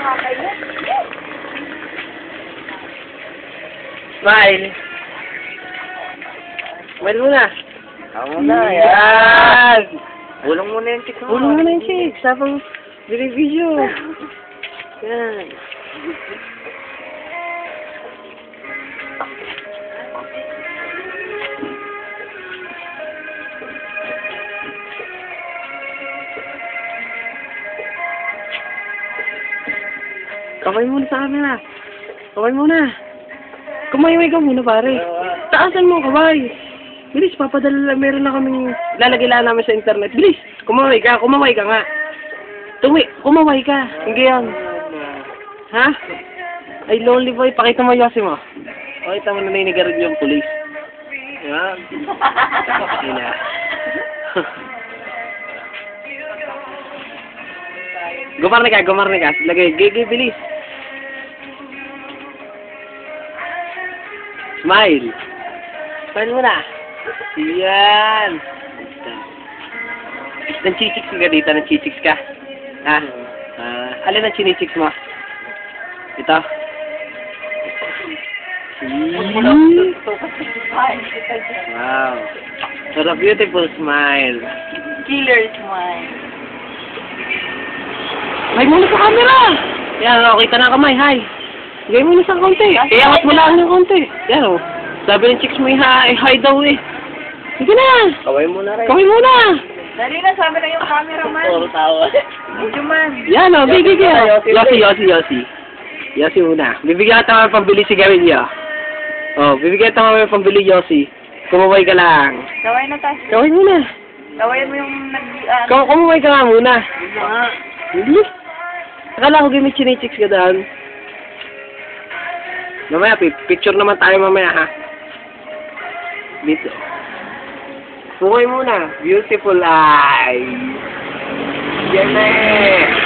nakakaiyak. Smile. Smile muna. Ako na, Yan! Bulong mo na yung chicks mo. Bulong mo na yung chicks habang video. Yan. Kamay muna sa camera. Kamay muna. Kumayway ka muna, pare. Taasan mo, kamay. Bilis, papadala lang. Meron na kaming lalagay lang namin sa internet. Bilis, kumaway ka nga. Kumaway ka. Hindi yan. Ha? Ay, lonely boy. Pakita mo yosi mo. Pakita mo na naninigarin yung police. Yan. Yun na. Gumarni ka. Lagay, gigi, bilis. Smile. Smile mo na. Yan. Nanchichicks ka dito, nanchichicks ka. Ha? Alin ang chinichicks mo? Ito. Wow. What a beautiful smile. Killer smile. Hi muna sa camera! Yan, kita na kamay, hi. Gawin mo na sa konti. Iangat mo lang ng konti. Yan o. Sabi ng chicks mo hi daw eh. Sige na. Kaway mo na rin. Kaway muna. Dali na, sabi na yung cameraman. Puro tawa. Medyo man. Yan o, bigyan. Yossi muna. Bibigyan ka naman pambili sigarilyo. Oh, bibigyan ka naman pambili Yossi. Kumaway ka lang. Kaway na tayo. Kaway muna. Kawayan mo yung Kumaway ka nga muna. Mga. Hindi. Akala ko gimit chinichicks ka daan. Mamaya, picture naman tayo mamaya, ha? Dito. Pukay muna. Beautiful eyes. Yan eh.